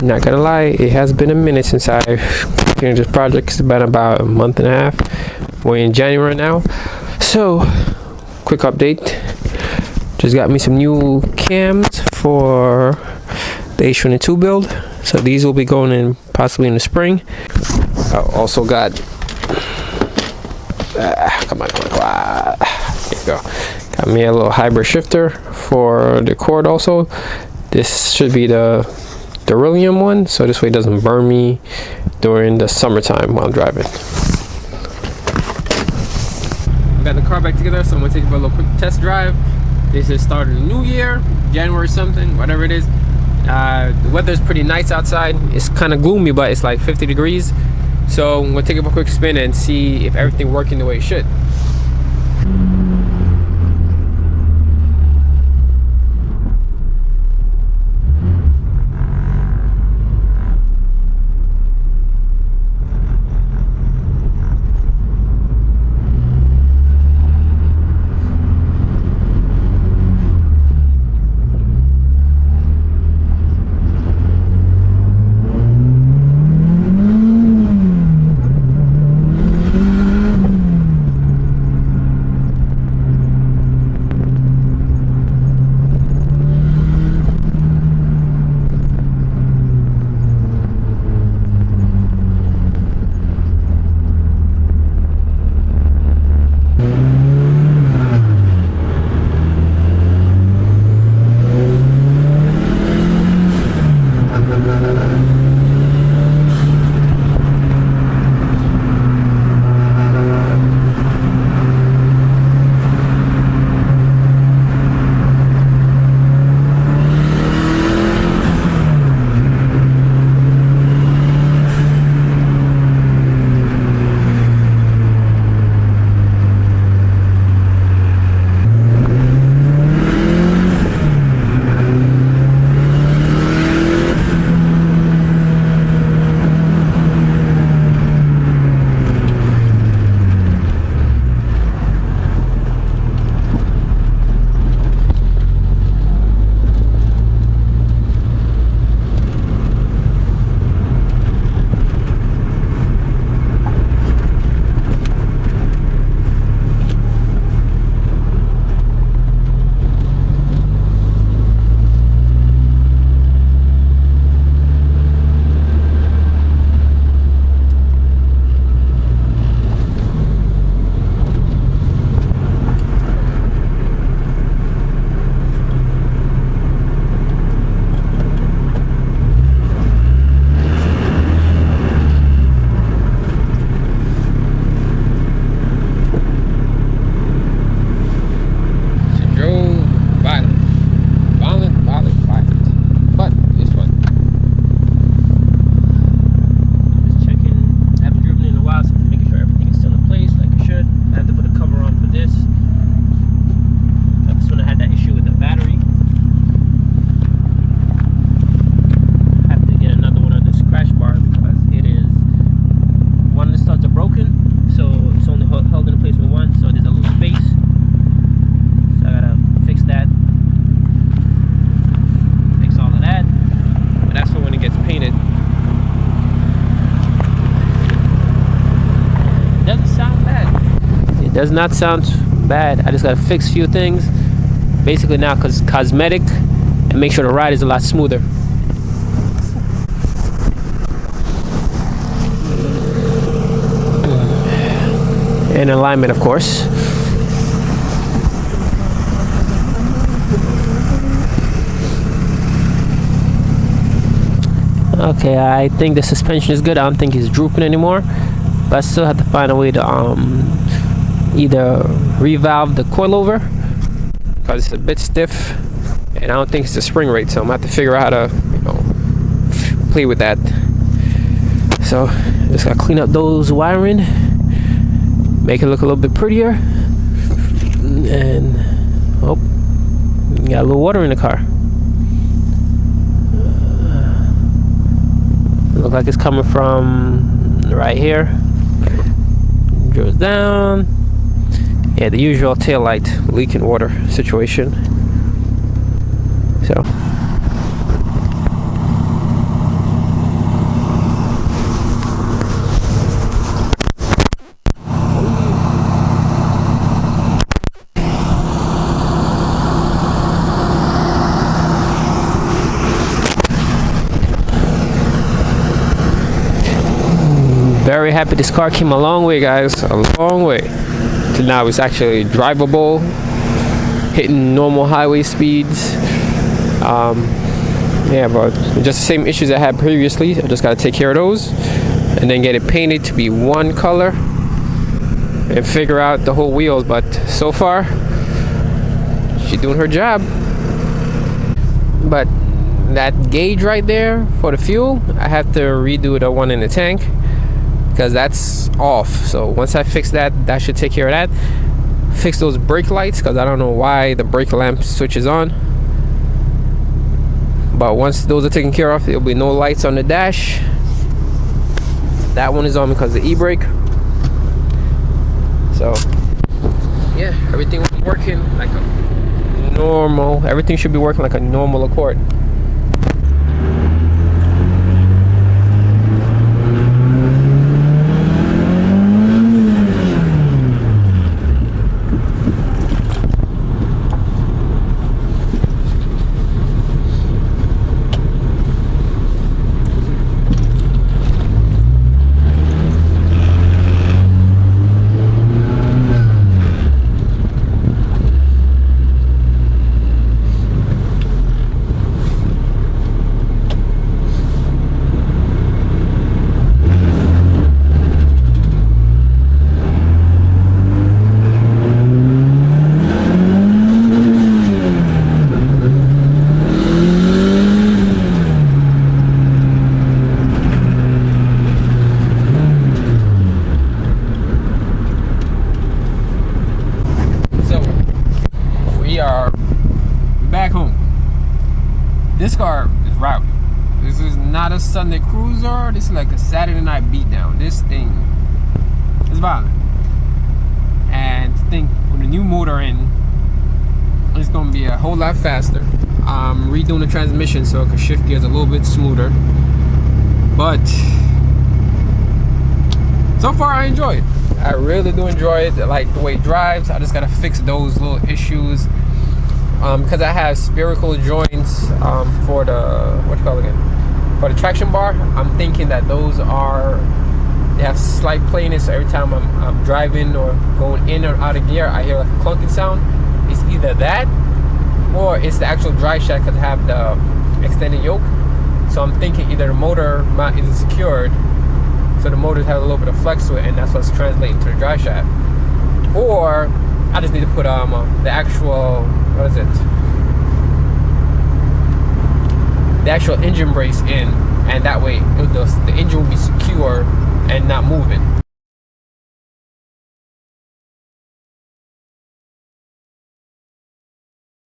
Not gonna lie, it has been a minute since I finished this project. It's been about a month and a half. We're in January now. So, quick update. Just got me some new cams for the H22 build. So these will be going in possibly in the spring. I also got come on. There you go. Got me a little hybrid shifter for the cord also. This should be the beryllium one, so this way it doesn't burn me during the summertime while I'm driving. I got the car back together, so I'm gonna take it for a little quick test drive. This is starting the new year, January something, whatever it is. The weather's pretty nice outside. It's kind of gloomy, but it's like 50 degrees. So I'm gonna take it for a quick spin and see if everything working the way it should. Does not sound bad. I just gotta fix a few things basically now, because cosmetic, and make sure the ride is a lot smoother. And alignment, of course. Okay, I think the suspension is good. I don't think it's drooping anymore, but I still have to find a way to either revalve the coilover because it's a bit stiff, and I don't think it's the spring rate, so I'm gonna have to figure out how to, play with that. So just gotta clean up those wiring, make it look a little bit prettier, and got a little water in the car. Look like it's coming from right here. Drills down. Yeah, the usual taillight leaking water situation. So very happy. This car came a long way, guys, a long way, to now it's actually drivable, hitting normal highway speeds. Yeah, but just the same issues I had previously. I just got to take care of those and then get it painted to be one color and figure out the whole wheels. But so far she's doing her job. But that gauge right there for the fuel, I have to redo the one in the tank because that's off. So once I fix that, that should take care of that. Fix those brake lights because I don't know why the brake lamp switches on. But once those are taken care of, there'll be no lights on the dash. That one is on because of the e-brake. So yeah, everything will be working like a normal. Everything should be working like a normal Accord. Back home. This car is rowdy. This is not a Sunday cruiser. This is like a Saturday night beatdown. This thing is violent. And to think with a new motor in, it's gonna be a whole lot faster. I'm redoing the transmission so it can shift gears a little bit smoother. But so far I enjoy it. I really do enjoy it. I like the way it drives. I just gotta fix those little issues. Because I have spherical joints for the for the traction bar. I'm thinking that those they have slight playness. So every time I'm driving or going in or out of gear, I hear like a clunking sound. It's either that or it's the actual drive shaft because I have the extended yoke. So I'm thinking either the motor mount isn't secured, so the motors have a little bit of flex to it, and that's what's translating to the drive shaft, or I just need to put the actual, what is it? The actual engine brace in, and that way the engine will be secure and not moving.